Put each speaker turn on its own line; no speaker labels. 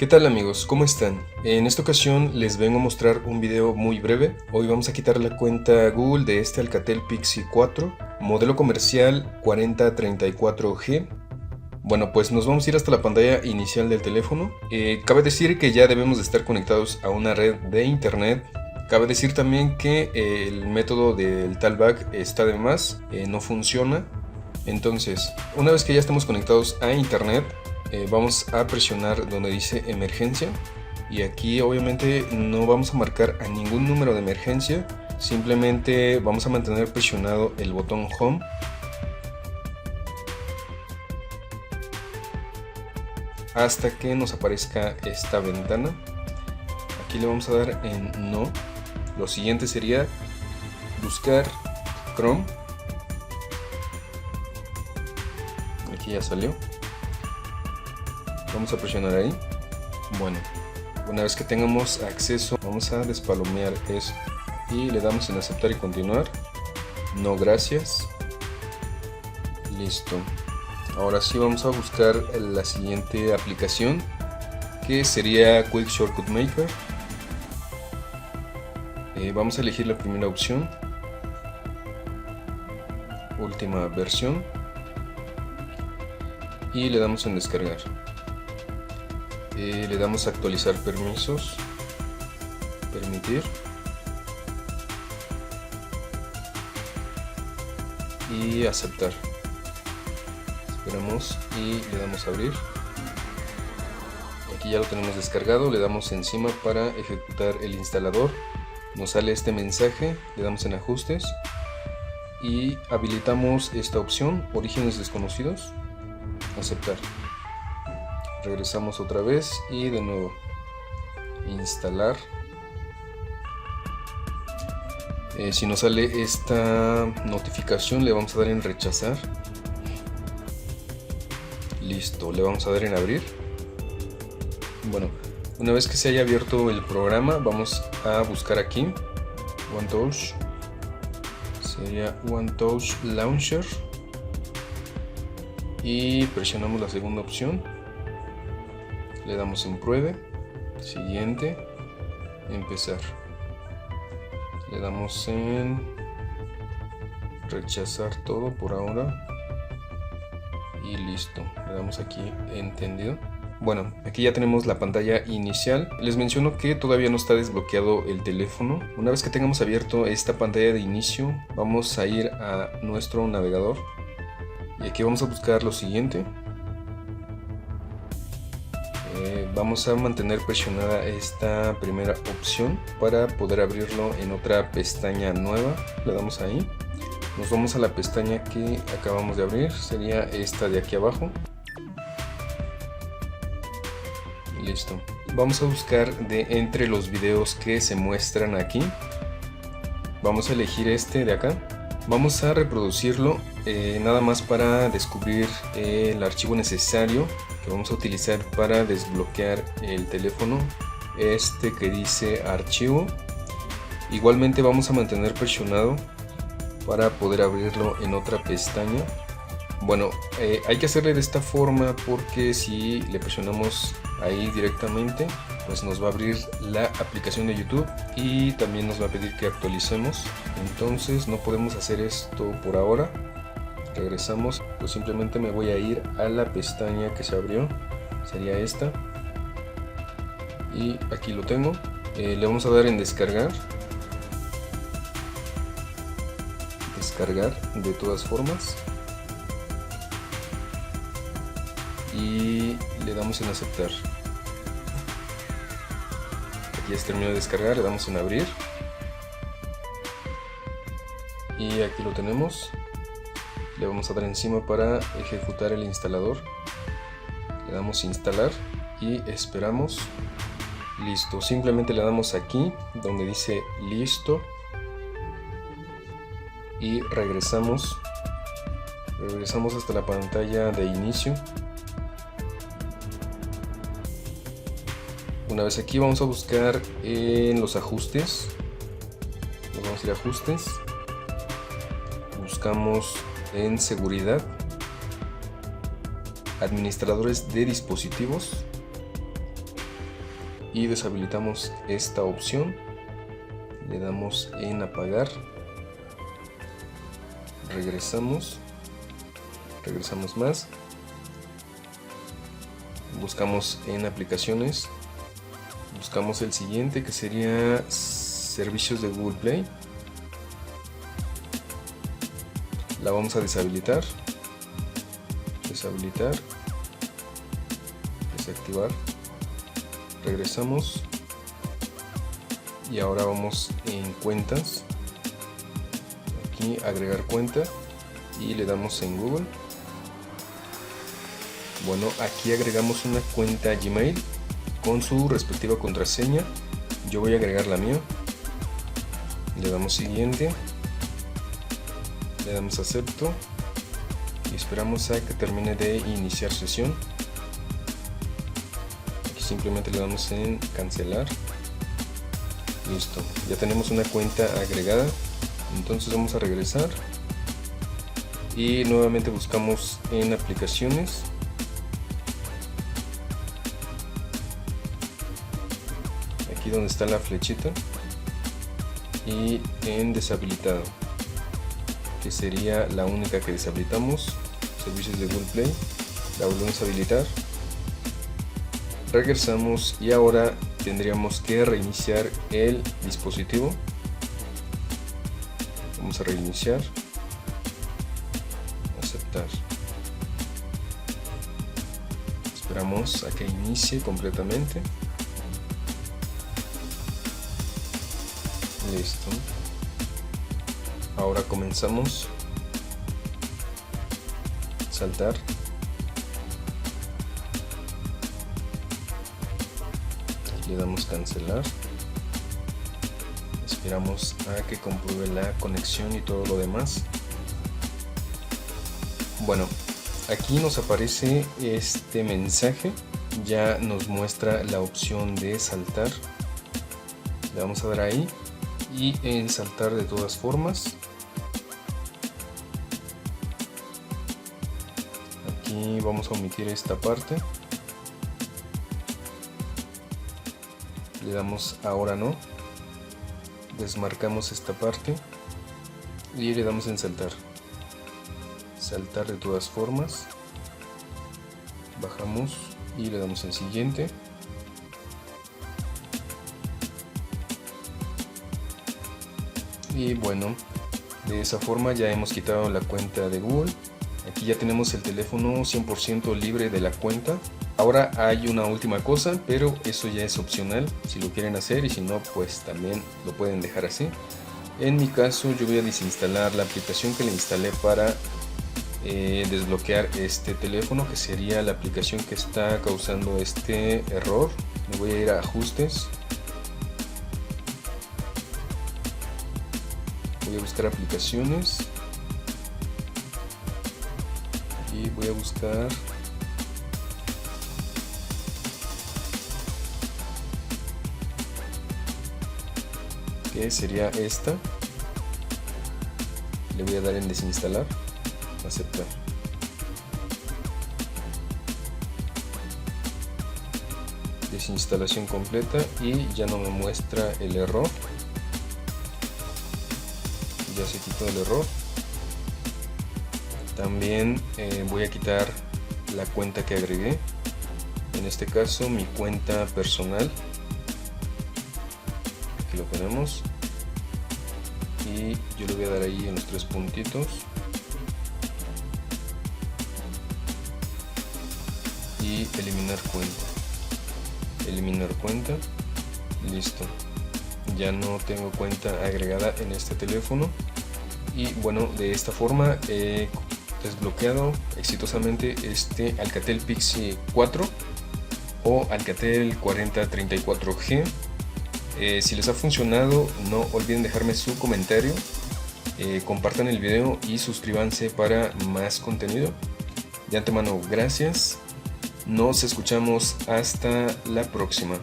¿Qué tal amigos? ¿Cómo están? En esta ocasión les vengo a mostrar un video muy breve. Hoy vamos a quitar la cuenta Google de este Alcatel Pixie 4, modelo comercial 4034G. Bueno, pues nos vamos a ir hasta la pantalla inicial del teléfono. Cabe decir que ya debemos de estar conectados a una red de internet. Cabe decir también que el método del talkback está de más, no funciona. Entonces, una vez que ya estamos conectados a internet, vamos a presionar donde dice emergencia, y aquí obviamente no vamos a marcar a ningún número de emergencia, simplemente vamos a mantener presionado el botón home hasta que nos aparezca esta ventana. Aquí le vamos a dar en no. Lo siguiente sería buscar Chrome. Aquí ya salió. Vamos a presionar ahí. Bueno, una vez que tengamos acceso, vamos a despalomear eso y le damos en aceptar y continuar. No, gracias. Listo. Ahora sí vamos a buscar la siguiente aplicación, que sería Quick Shortcut Maker. Vamos a elegir la primera opción, última versión, y le damos en descargar. Le damos a actualizar permisos, permitir, y aceptar. Esperamos y le damos a abrir. Aquí ya lo tenemos descargado, le damos encima para ejecutar el instalador. Nos sale este mensaje, le damos en ajustes y habilitamos esta opción, orígenes desconocidos, aceptar. Regresamos otra vez y de nuevo instalar. Si nos sale esta notificación, le vamos a dar en rechazar. Listo, le vamos a dar en abrir. Bueno, una vez que se haya abierto el programa, vamos a buscar aquí OneTouch, sería OneTouch Launcher, y presionamos la segunda opción. Le damos en pruebe, siguiente, empezar. Le damos en rechazar todo por ahora y listo. Le damos aquí entendido. Bueno, aquí ya tenemos la pantalla inicial. Les menciono que todavía no está desbloqueado el teléfono. Una vez que tengamos abierto esta pantalla de inicio, vamos a ir a nuestro navegador y aquí vamos a buscar lo siguiente. Vamos a mantener presionada esta primera opción para poder abrirlo en otra pestaña nueva. Le damos ahí. Nos vamos a la pestaña que acabamos de abrir, sería esta de aquí abajo. Listo. Vamos a buscar de entre los videos que se muestran aquí. Vamos a elegir este de acá. Vamos a reproducirlo nada más para descubrir el archivo necesario que vamos a utilizar para desbloquear el teléfono, este que dice archivo. Igualmente vamos a mantener presionado para poder abrirlo en otra pestaña. Bueno, hay que hacerle de esta forma porque si le presionamos ahí directamente, pues nos va a abrir la aplicación de YouTube y también nos va a pedir que actualicemos. Entonces no podemos hacer esto por ahora. Regresamos, pues simplemente me voy a ir a la pestaña que se abrió, sería esta, y aquí lo tengo. Le vamos a dar en descargar de todas formas y le damos en aceptar. Aquí ya se terminó de descargar, le damos en abrir y aquí lo tenemos. Le vamos a dar encima para ejecutar el instalador. Le damos instalar y esperamos. Listo, simplemente le damos aquí donde dice listo y regresamos hasta la pantalla de inicio. Una vez aquí vamos a buscar en los ajustes. Nos vamos a ir a ajustes, buscamos en seguridad, administradores de dispositivos, y deshabilitamos esta opción. Le damos en apagar, regresamos más, buscamos en aplicaciones, buscamos el siguiente, que sería servicios de Google Play. La vamos a deshabilitar, desactivar, regresamos y ahora vamos en cuentas, aquí agregar cuenta y le damos en Google. Bueno, aquí agregamos una cuenta Gmail con su respectiva contraseña. Yo voy a agregar la mía, le damos siguiente, le damos acepto y esperamos a que termine de iniciar sesión. Aquí simplemente le damos en cancelar. Listo, ya tenemos una cuenta agregada. Entonces vamos a regresar y nuevamente buscamos en aplicaciones, aquí donde está la flechita, y en deshabilitado, que sería la única que deshabilitamos, servicios de Google Play. La volvemos a habilitar, regresamos y ahora tendríamos que reiniciar el dispositivo. Vamos a reiniciar, aceptar, esperamos a que inicie completamente. Listo, ahora comenzamos, saltar, le damos cancelar, esperamos a que compruebe la conexión y todo lo demás. Bueno, aquí nos aparece este mensaje, ya nos muestra la opción de saltar. Le vamos a dar ahí y en saltar de todas formas. Aquí vamos a omitir esta parte, le damos ahora no, desmarcamos esta parte y le damos en saltar de todas formas, bajamos y le damos en siguiente. Y bueno, de esa forma ya hemos quitado la cuenta de Google. Aquí ya tenemos el teléfono 100% libre de la cuenta. Ahora hay una última cosa, pero eso ya es opcional si lo quieren hacer, y si no, pues también lo pueden dejar así. En mi caso yo voy a desinstalar la aplicación que le instalé para desbloquear este teléfono, que sería la aplicación que está causando este error. Me voy a ir a ajustes, voy a buscar aplicaciones y voy a buscar que sería esta. Le voy a dar en desinstalar, aceptar. Desinstalación completa y ya no me muestra el error. Ya se quitó el error. También voy a quitar la cuenta que agregué, en este caso mi cuenta personal. Aquí lo tenemos y yo le voy a dar ahí en los tres puntitos y eliminar cuenta. Listo, ya no tengo cuenta agregada en este teléfono. Y bueno, de esta forma he desbloqueado exitosamente este Alcatel Pixie 4 o Alcatel 4034G. Si les ha funcionado, no olviden dejarme su comentario, compartan el video y suscríbanse para más contenido. De antemano, gracias. Nos escuchamos hasta la próxima.